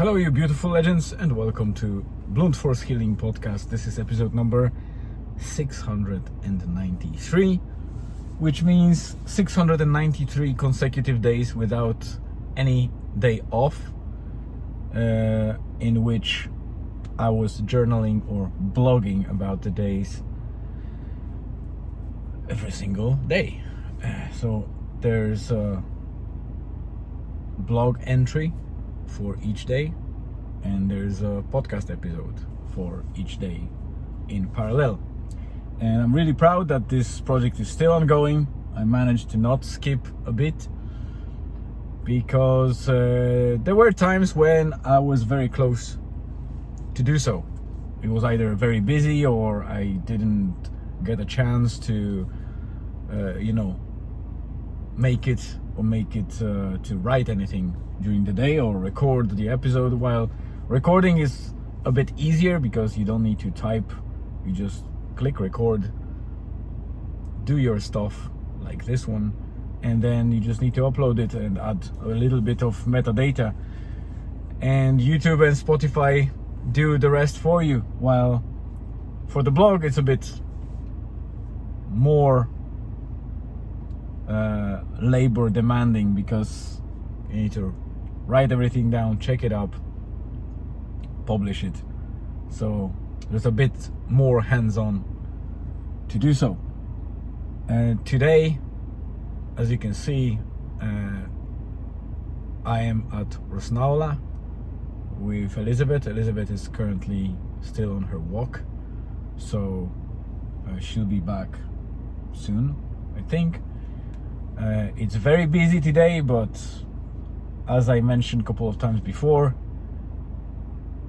Hello, you beautiful legends, and welcome to Blunt Force Healing Podcast. This is episode number 693, which means 693 consecutive days without any day off, in which I was journaling or blogging about the days every single day. So there's a blog entry for each day, and there's a podcast episode for each day in parallel. And I'm really proud that this project is still ongoing. I managed to not skip a bit because there were times when I was very close to do so. It was either very busy or I didn't get a chance to make it to write anything during the day or record the episode. While recording is a bit easier because you don't need to type, you just click record, do your stuff like this one, and then you just need to upload it and add a little bit of metadata, and YouTube and Spotify do the rest for you. While for the blog it's a bit more labor demanding because you need to write everything down, check it up, publish it. So there's a bit more hands-on to do so. Today, as you can see, I am at Rosnaula with Elizabeth. Elizabeth is currently still on her walk, so she'll be back soon, I think. It's very busy today, but as I mentioned a couple of times before,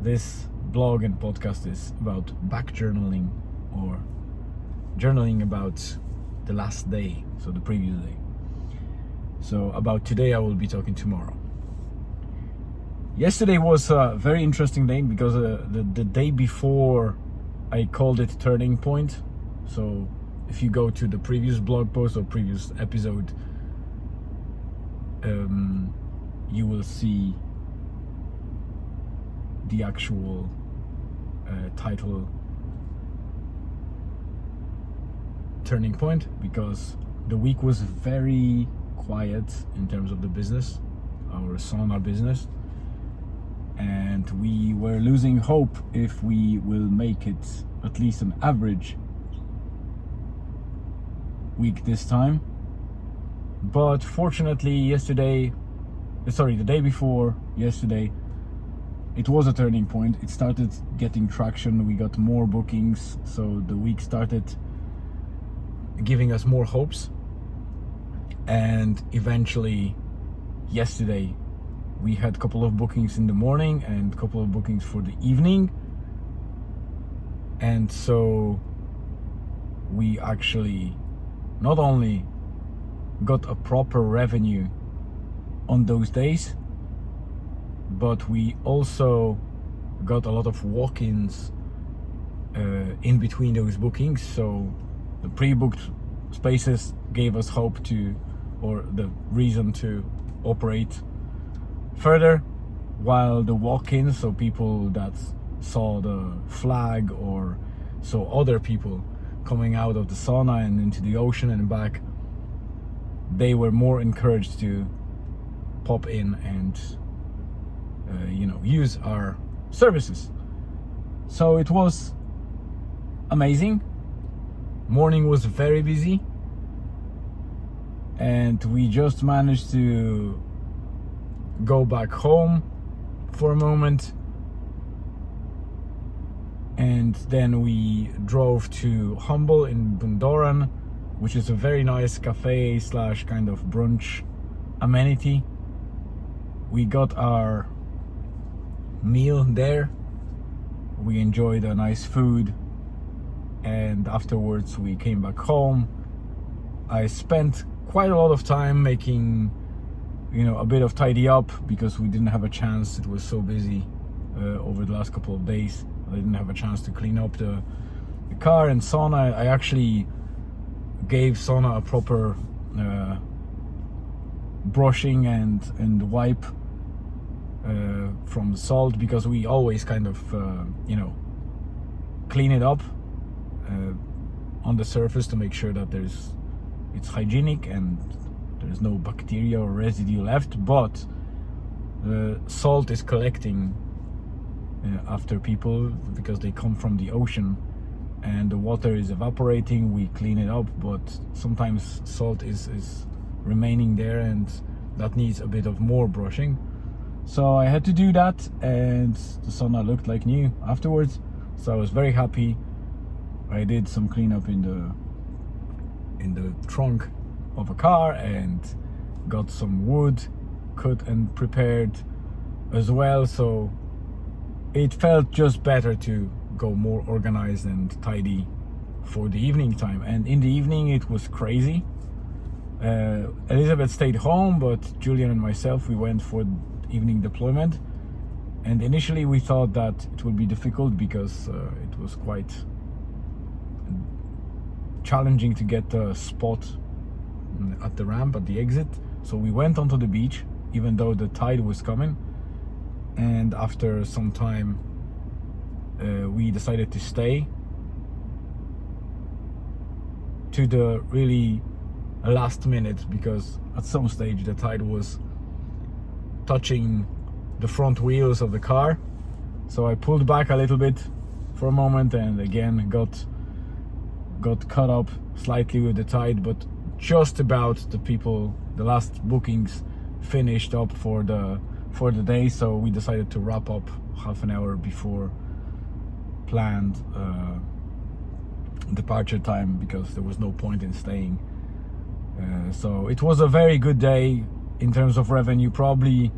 this blog and podcast is about back journaling, or journaling about the last day, so the previous day. So about today I will be talking tomorrow. Yesterday was a very interesting day because the day before I called it turning point. So if you go to the previous blog post or previous episode, you will see the actual title, turning point, because the week was very quiet in terms of the business, our sauna business, and we were losing hope if we will make it at least an average week this time. But fortunately the day before yesterday, it was a turning point. It started getting traction, we got more bookings, so the week started giving us more hopes. And eventually yesterday we had a couple of bookings in the morning and a couple of bookings for the evening, and so we actually not only got a proper revenue on those days, but we also got a lot of walk-ins in between those bookings. So the pre-booked spaces gave us hope to, or the reason to operate further, while the walk-ins, so people that saw the flag or saw other people coming out of the sauna and into the ocean and back, they were more encouraged to pop in and use our services. So it was amazing. Morning was very busy, and we just managed to go back home for a moment, and then we drove to Humble in Bundoran, which is a very nice cafe / kind of brunch amenity. We got our meal there, we enjoyed a nice food, and afterwards we came back home. I spent quite a lot of time making a bit of tidy up because we didn't have a chance. It was so busy over the last couple of days. I didn't have a chance to clean up the car and sauna. I actually gave sauna a proper brushing and wipe from salt, because we always kind of clean it up on the surface to make sure that it's hygienic and there's no bacteria or residue left. But the salt is collecting after people, because they come from the ocean and the water is evaporating. We clean it up, but sometimes salt is remaining there, and that needs a bit of more brushing. So I had to do that, and the sauna looked like new afterwards, so I was very happy. I did some cleanup in the trunk of a car and got some wood cut and prepared as well, so it felt just better to go more organized and tidy for the evening time. And in the evening it was crazy. Elizabeth stayed home, but Julian and myself, we went for evening deployment. And initially we thought that it would be difficult because it was quite challenging to get a spot at the ramp at the exit. So we went onto the beach even though the tide was coming, and after some time we decided to stay to the really last minute, because at some stage the tide was touching the front wheels of the car. So I pulled back a little bit for a moment and again got caught up slightly with the tide, but just about the last bookings finished up for the day. So we decided to wrap up half an hour before planned departure time, because there was no point in staying. So it was a very good day in terms of revenue, probably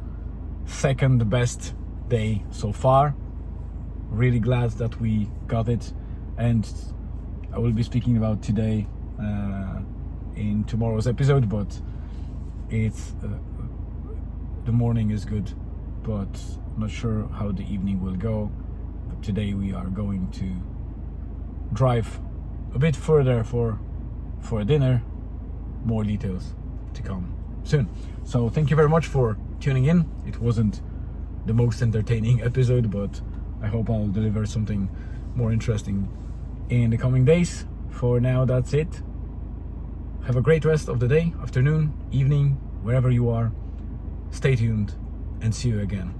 second best day so far. Really glad that we got it, and I will be speaking about today in tomorrow's episode, but it's the morning is good, but not sure how the evening will go. But today we are going to drive a bit further for a dinner. More details to come soon. So thank you very much for tuning in. It wasn't the most entertaining episode, but I hope I'll deliver something more interesting in the coming days. For now, that's it. Have a great rest of the day, afternoon, evening, wherever you are. Stay tuned and see you again.